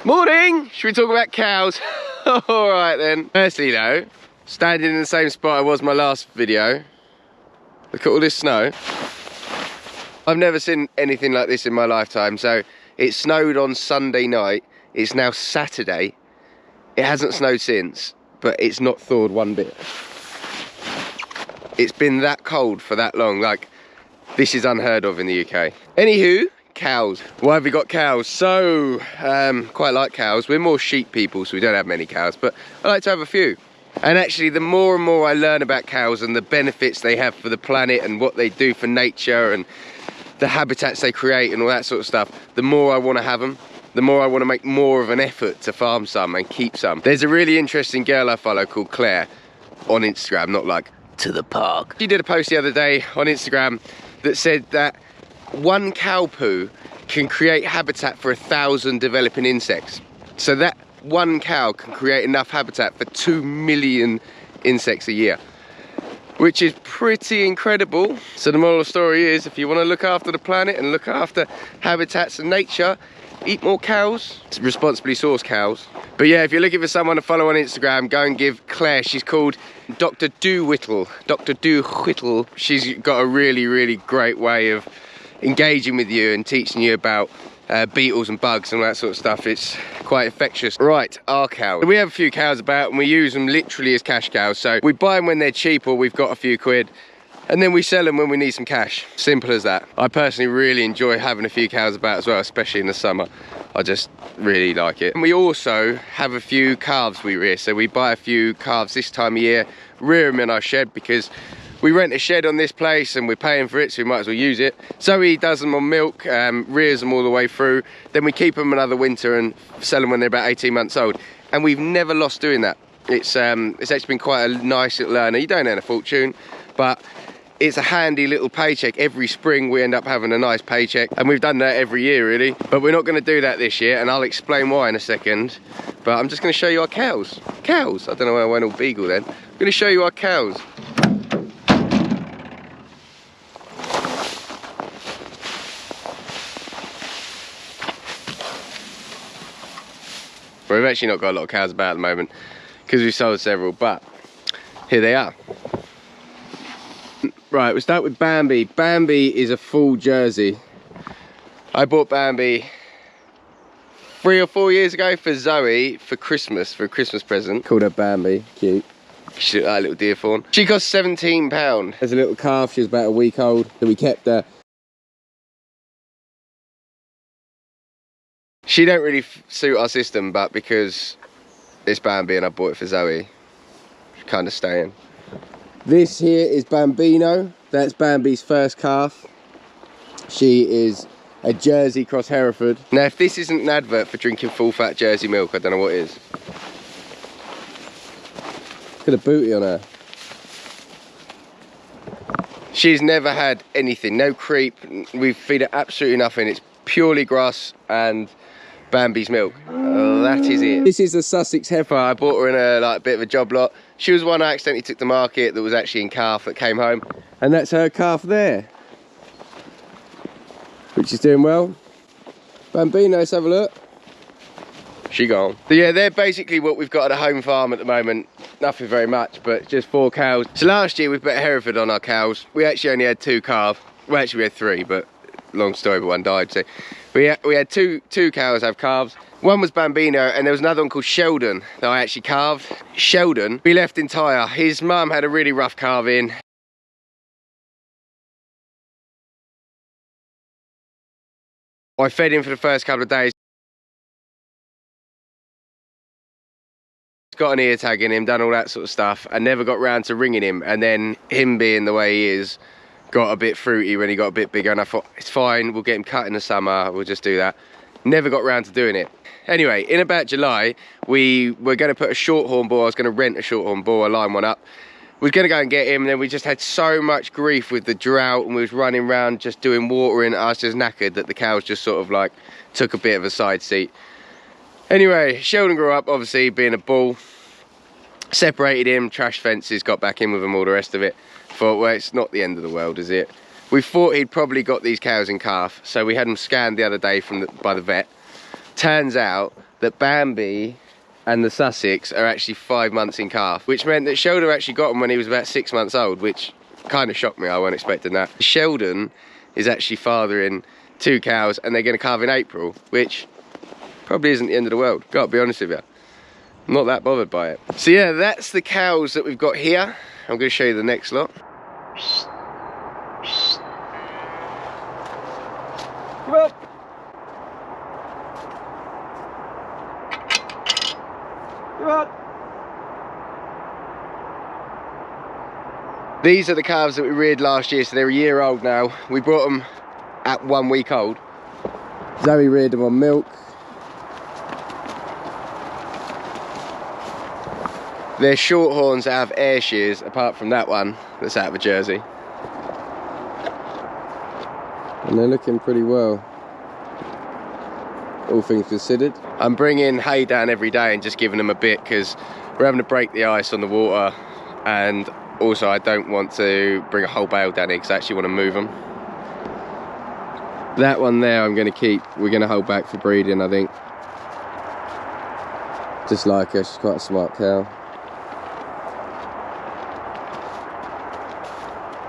Morning! Should we talk about cows? Alright then. Firstly though, standing in the same spot I was my last video. Look at all this snow. I've never seen anything like this in my lifetime. So it snowed on Sunday night. It's now Saturday. It hasn't snowed since, but it's not thawed one bit. It's been that cold for that long. Like, this is unheard of in the UK. Anywho, cows. Why have we got cows? So, quite like cows. We're more sheep people, so we don't have many cows, but I like to have a few. And actually, the more and more I learn about cows and the benefits they have for the planet and what they do for nature and the habitats they create and all that sort of stuff, the more I want to have them. The more I want to make more of an effort to farm some and keep some. There's a really interesting girl I follow called Claire on Instagram, not like to the park. She did a post the other day on Instagram that said that one cow poo can create habitat for 1,000 developing insects. So that one cow can create enough habitat for 2 million insects a year, which is pretty incredible. So the moral of the story is, if you want to look after the planet and look after habitats and nature, eat more cows, responsibly sourced cows. But yeah, if you're looking for someone to follow on Instagram, go and give Claire, she's called Dr. Doolittle. Dr. Doolittle. She's got a really, really great way of engaging with you and teaching you about beetles and bugs and all that sort of stuff. It's quite infectious. Right, our cows. We have a few cows about and we use them literally as cash cows. So we buy them when they're cheap or we've got a few quid, and then we sell them when we need some cash. Simple as that. I personally really enjoy having a few cows about as well, especially in the summer. I just really like it. And we also have a few calves we rear. So we buy a few calves this time of year, rear them in our shed because we rent a shed on this place and we're paying for it, so we might as well use it. Zoe does them on milk, rears them all the way through. Then we keep them another winter and sell them when they're about 18 months old. And we've never lost doing that. It's actually been quite a nice little earner. You don't earn a fortune, but it's a handy little paycheck. Every spring we end up having a nice paycheck, and we've done that every year really. But we're not going to do that this year, and I'll explain why in a second. But I'm just going to show you our cows. Cows? I don't know why I went all beagle then. I'm going to show you our cows. We've actually not got a lot of cows about at the moment because we sold several, but here they are. Right, we'll start with Bambi. Bambi is a full Jersey. I bought Bambi 3 or 4 years ago for Zoe for Christmas, for a Christmas present. Called her Bambi, cute. She looked like a little deer fawn. She cost £17. As a little calf, she was about a week old, so we kept her. She don't really suit our system, but because it's Bambi and I bought it for Zoe, she's kind of staying. This here is Bambino. That's Bambi's first calf. She is a Jersey cross Hereford. Now, if this isn't an advert for drinking full fat Jersey milk, I don't know what is. Look at the booty on her. She's never had anything, no creep. We feed her absolutely nothing. It's purely grass and Bambi's milk. That is it. This is a Sussex heifer. I bought her in a bit of a job lot. She was one I accidentally took to market that was actually in calf that came home. And that's her calf there, which is doing well. Bambino, let's have a look. She gone. So yeah, they're basically what we've got at a home farm at the moment. Nothing very much, but just 4 cows. So last year we put Hereford on our cows. We actually only had 2 calves. Well, actually we had 3, but long story, but one died. So we had two cows have calves. One was Bambino and there was another one called Sheldon that I actually calved. Sheldon, we left entire. His mum had a really rough calving. I fed him for the first couple of days. Got an ear tag in him, done all that sort of stuff, and never got round to ringing him. And then him being the way he is, got a bit fruity when he got a bit bigger, and I thought, it's fine, we'll get him cut in the summer, we'll just do that. Never got round to doing it. Anyway, in about July, we were going to put a shorthorn bull. I was going to rent a shorthorn bull, I line one up. We was going to go and get him, and then we just had so much grief with the drought, and we was running around just doing watering. I was just knackered that the cows just sort of like took a bit of a side seat. Anyway, Sheldon grew up, obviously, being a bull. Separated him, trash fences, got back in with him, all the rest of it. Thought, well, it's not the end of the world, is it? We thought he'd probably got these cows in calf, so we had them scanned the other day by the vet. Turns out that Bambi and the Sussex are actually 5 months in calf, which meant that Sheldon actually got him when he was about 6 months old, which kind of shocked me. I wasn't expecting that. Sheldon is actually fathering 2 cows and they're going to calve in April, which probably isn't the end of the world, gotta be honest with you. I'm not that bothered by it. So yeah, that's the cows that we've got here. I'm going to show you the next lot. Come on. Come on. These are the calves that we reared last year, so they're a year old now. We brought them at 1 week old. Zoe reared them on milk. They're short horns that have air shears, apart from that one that's out of a jersey. And they're looking pretty well, all things considered. I'm bringing hay down every day and just giving them a bit because we're having to break the ice on the water, and also I don't want to bring a whole bale down here because I actually want to move them. That one there I'm going to keep. We're going to hold back for breeding, I think. Just like her, she's quite a smart cow.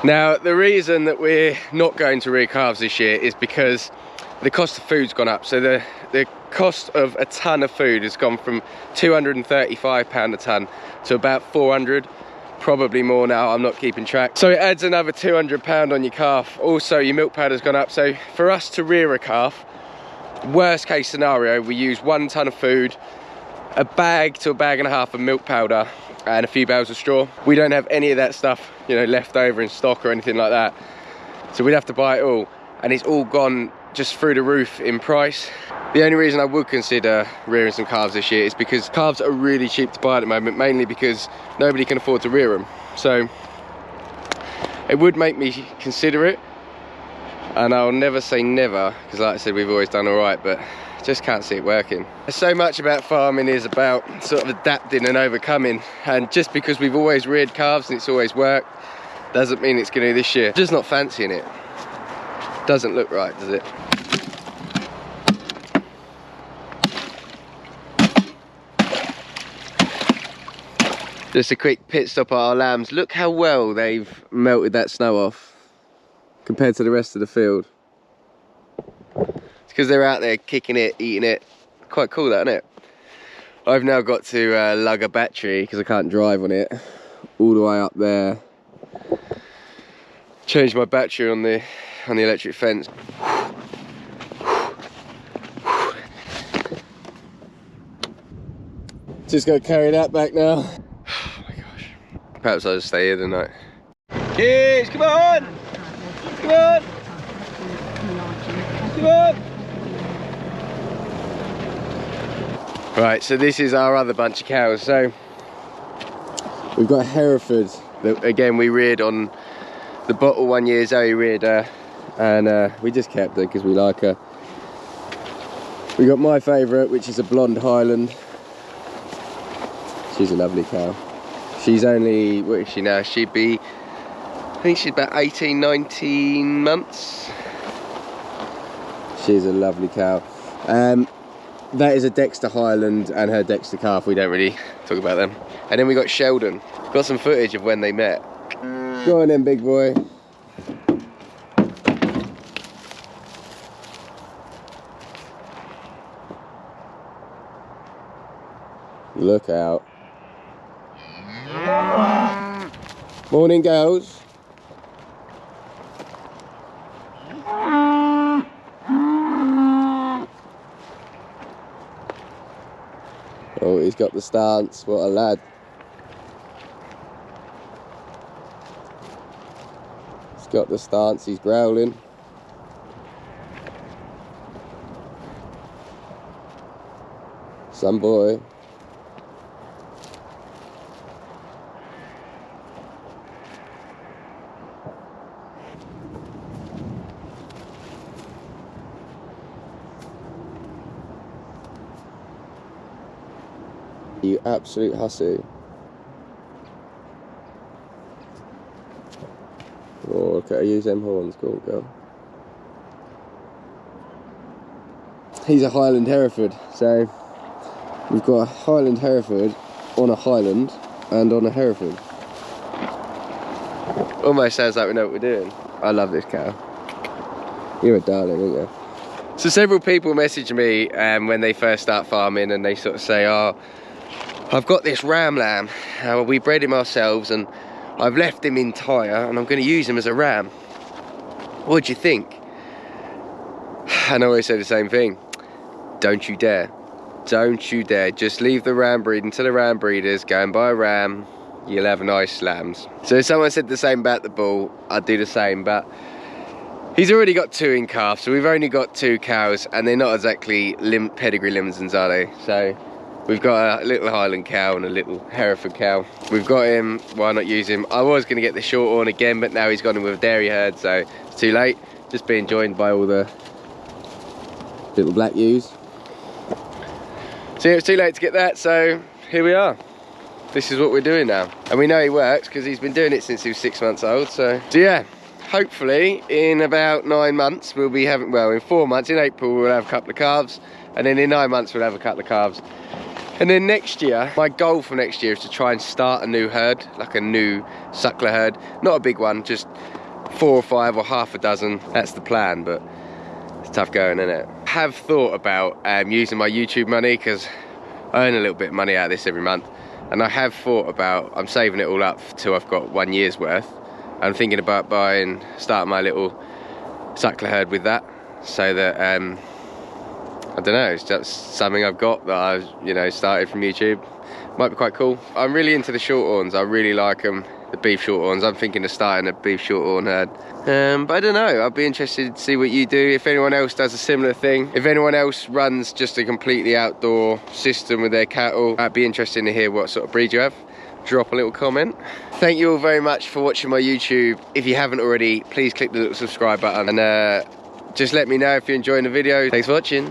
Now, the reason that we're not going to rear calves this year is because the cost of food's gone up. So the cost of a tonne of food has gone from £235 a tonne to about 400, probably more now, I'm not keeping track. So it adds another £200 on your calf. Also, your milk powder's gone up. So for us to rear a calf, worst case scenario, we use 1 tonne of food, a bag to a bag and a half of milk powder, and a few bales of straw. We don't have any of that stuff, you know, left over in stock or anything like that. So we'd have to buy it all, and it's all gone just through the roof in price. The only reason I would consider rearing some calves this year is because calves are really cheap to buy at the moment, mainly because nobody can afford to rear them. So it would make me consider it, and I'll never say never, because like I said, we've always done all right, but just can't see it working. So much about farming is about sort of adapting and overcoming, and just because we've always reared calves and it's always worked doesn't mean it's going to this year. Just not fancying it. Doesn't look right, does it? Just a quick pit stop at our lambs. Look how well they've melted that snow off compared to the rest of the field. Because they're out there kicking it, eating it. Quite cool, that, isn't it? I've now got to lug a battery because I can't drive on it all the way up there. Change my battery on the electric fence. Just got to carry that back now. Oh my gosh. Perhaps I'll just stay here tonight. Kids, come on! Come on! Come on! Right, so this is our other bunch of cows. So we've got a Hereford that again we reared on the bottle 1 year. Zoe reared her, and we just kept her because we like her. We got my favourite, which is a blonde Highland. She's a lovely cow. She's only, what is she now? She'd be, I think she's about 18, 19 months. She's a lovely cow. That is a Dexter Highland and her Dexter calf. We don't really talk about them. And then we got Sheldon. Got some footage of when they met. Go on then, big boy. Look out. Morning, girls. Oh, he's got the stance. What a lad. He's got the stance. He's growling. Some boy. You absolute hussy. Oh, okay, I use them horns, cool girl. He's a Highland Hereford, so We've got a Highland Hereford on a Highland and on a Hereford. Almost sounds like we know what we're doing. I love this cow. You're a darling, aren't you? So several people message me when they first start farming, and they sort of say, oh, I've got this ram lamb. We bred him ourselves and I've left him entire and I'm going to use him as a ram. What do you think? And I always say the same thing. Don't you dare. Don't you dare. Just leave the ram breeding to the ram breeders. Go and buy a ram. You'll have nice lambs. So if someone said the same about the bull, I'd do the same, but he's already got 2 in calf, so we've only got 2 cows, and they're not exactly pedigree limousines, are they? So we've got a little Highland cow and a little Hereford cow. We've got him, why not use him? I was going to get the shorthorn again, but now he's gone in with a dairy herd, so it's too late. Just being joined by all the little black ewes. So it was too late to get that, so here we are. This is what we're doing now. And we know he works because he's been doing it since he was 6 months old, so yeah. Hopefully in about 9 months we'll be having, well, in 4 months, in April we'll have a couple of calves, and then in 9 months we'll have a couple of calves. And then next year, my goal for next year is to try and start a new herd, like a new suckler herd. Not a big one, just 4 or 5 or half a dozen. That's the plan, but it's tough going, isn't it? I have thought about using my YouTube money, because I earn a little bit of money out of this every month. And I have thought about, I'm saving it all up till I've got 1 year's worth. I'm thinking about starting my little suckler herd with that, so that, I don't know, it's just something I've got that I've, you know, started from YouTube. Might be quite cool. I'm really into the shorthorns, I really like them, the beef shorthorns. I'm thinking of starting a beef shorthorn herd. But I don't know, I'd be interested to see what you do, if anyone else does a similar thing. If anyone else runs just a completely outdoor system with their cattle, I'd be interested to hear what sort of breed you have. Drop a little comment. Thank you all very much for watching my YouTube. If you haven't already, please click the little subscribe button, and just let me know if you're enjoying the video. Thanks for watching.